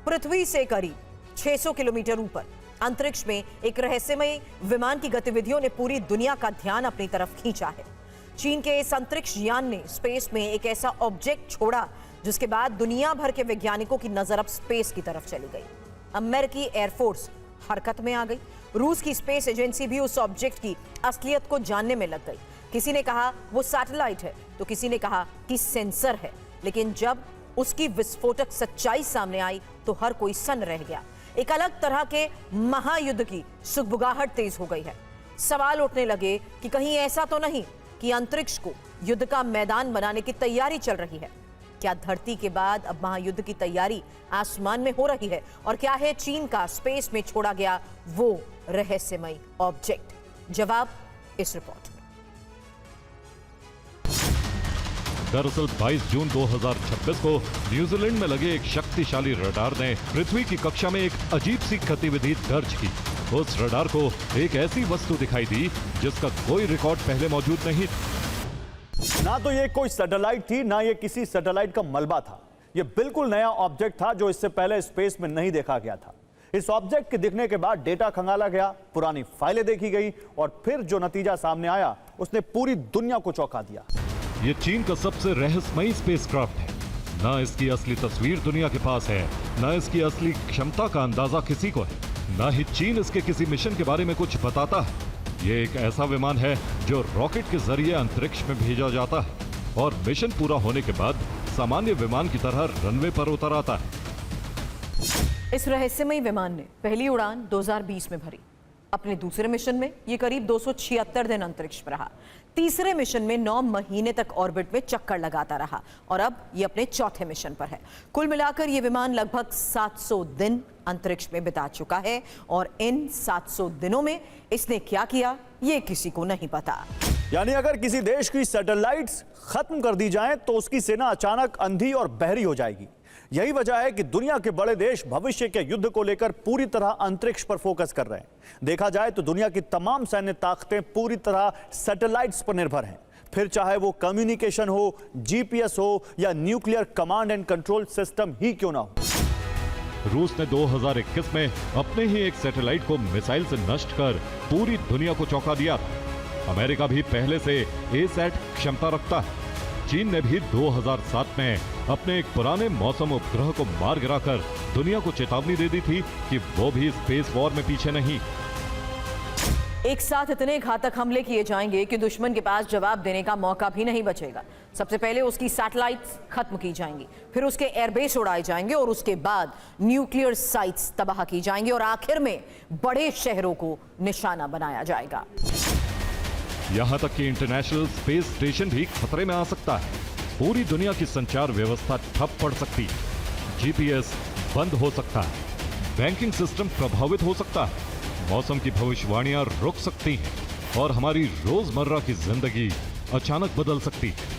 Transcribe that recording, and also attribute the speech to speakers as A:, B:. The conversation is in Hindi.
A: पृथ्वी से करीब 600 किलोमीटर ऊपर अंतरिक्ष में एक रहस्यमय विमान की गतिविधियों ने पूरी दुनिया का ध्यान अपनी तरफ खींचा है। चीन के इस अंतरिक्ष यान ने स्पेस में एक ऐसा ऑब्जेक्ट छोड़ा जिसके बाद दुनिया भर के वैज्ञानिकों की नजर अब स्पेस की तरफ चली गई। अमेरिकी एयरफोर्स हरकत में आ गई। रूस की स्पेस एजेंसी भी उस ऑब्जेक्ट की असलियत को जानने में लग गई। किसी ने कहा वो सैटेलाइट है तो किसी ने कहा कि सेंसर है, लेकिन जब उसकी विस्फोटक सच्चाई सामने आई तो हर कोई सन्न रह गया। एक अलग तरह के महायुद्ध की सुगबुगाहट तेज हो गई है। सवाल उठने लगे कि कहीं ऐसा तो नहीं कि अंतरिक्ष को युद्ध का मैदान बनाने की तैयारी चल रही है। क्या धरती के बाद अब महायुद्ध की तैयारी आसमान में हो रही है? और क्या है चीन का स्पेस में छोड़ा गया वो रहस्यमय ऑब्जेक्ट? जवाब इस रिपोर्ट में।
B: दरअसल 22 जून 2026 को न्यूजीलैंड में लगे एक शक्तिशाली रडार ने पृथ्वी की कक्षा में एक अजीब सी गतिविधि दर्ज की। उस रडार को एक ऐसी वस्तु दिखाई दी जिसका कोई रिकॉर्ड पहले मौजूद नहीं था।
C: ना तो ये कोई सैटेलाइट थी, ना ये किसी सैटेलाइट का मलबा था। ये बिल्कुल नया ऑब्जेक्ट था जो इससे पहले स्पेस में नहीं देखा गया था। इस ऑब्जेक्ट के दिखने के बाद डेटा खंगाला गया, पुरानी फाइलें देखी गई और फिर जो नतीजा सामने आया उसने पूरी दुनिया को चौंका दिया।
B: ये चीन का सबसे रहस्यमयी स्पेसक्राफ्ट है। ना इसकी असली तस्वीर दुनिया के पास है, ना इसकी असली क्षमता का अंदाजा किसी को है, ना ही चीन इसके किसी मिशन के बारे में कुछ बताता है। ये एक ऐसा विमान है जो रॉकेट के जरिए अंतरिक्ष में भेजा जाता है और मिशन पूरा होने के बाद सामान्य विमान की तरह रनवे पर उतर आता है।
A: इस रहस्यमय विमान ने पहली उड़ान 2020 में भरी। अपने दूसरे मिशन में ये करीब 276 दिन अंतरिक्ष में रहा। तीसरे मिशन में 9 महीने तक ऑर्बिट में चक्कर लगाता रहा और अब ये अपने चौथे मिशन पर है। कुल मिलाकर ये विमान लगभग 700 दिन अंतरिक्ष में बिता चुका है और इन 700 दिनों में इसने क्या किया ये किसी को नहीं पता।
C: यानी अगर किसी देश की सैटेलाइट्स खत्म कर दी जाएं तो उसकी सेना अचानक अंधी और बहरी हो जाएगी। यही वजह है कि दुनिया के बड़े देश भविष्य के युद्ध को लेकर पूरी तरह अंतरिक्ष पर फोकस कर रहे हैं। देखा जाए तो दुनिया की तमाम सैन्य ताकतें पूरी तरह सैटेलाइट्स पर निर्भर हैं, फिर चाहे वो कम्युनिकेशन हो, जीपीएस हो या nuclear command and control system ही क्यों ना हो।
B: रूस ने 2021 में अपने ही एक सैटेलाइट को मिसाइल से नष्ट कर पूरी दुनिया को चौंका दिया था। अमेरिका भी पहले से ए-सैट क्षमता रखता है। चीन ने भी 2007 में अपने एक पुराने मौसम उपग्रह को मार गिराकर दुनिया को चेतावनी दे दी थी कि वो भी स्पेस वॉर में पीछे नहीं।
A: एक साथ इतने घातक हमले किए जाएंगे कि दुश्मन के पास जवाब देने का मौका भी नहीं बचेगा। सबसे पहले उसकी सैटेलाइट्स खत्म की जाएंगी, फिर उसके एयरबेस उड़ाए जाएंगे और उसके बाद न्यूक्लियर साइट्स तबाह की जाएंगी और आखिर में बड़े शहरों को निशाना बनाया जाएगा।
B: यहां तक कि इंटरनेशनल स्पेस स्टेशन भी खतरे में आ सकता है। पूरी दुनिया की संचार व्यवस्था ठप पड़ सकती है, जीपीएस बंद हो सकता है, बैंकिंग सिस्टम प्रभावित हो सकता है, मौसम की भविष्यवाणियां रुक सकती हैं और हमारी रोजमर्रा की जिंदगी अचानक बदल सकती है।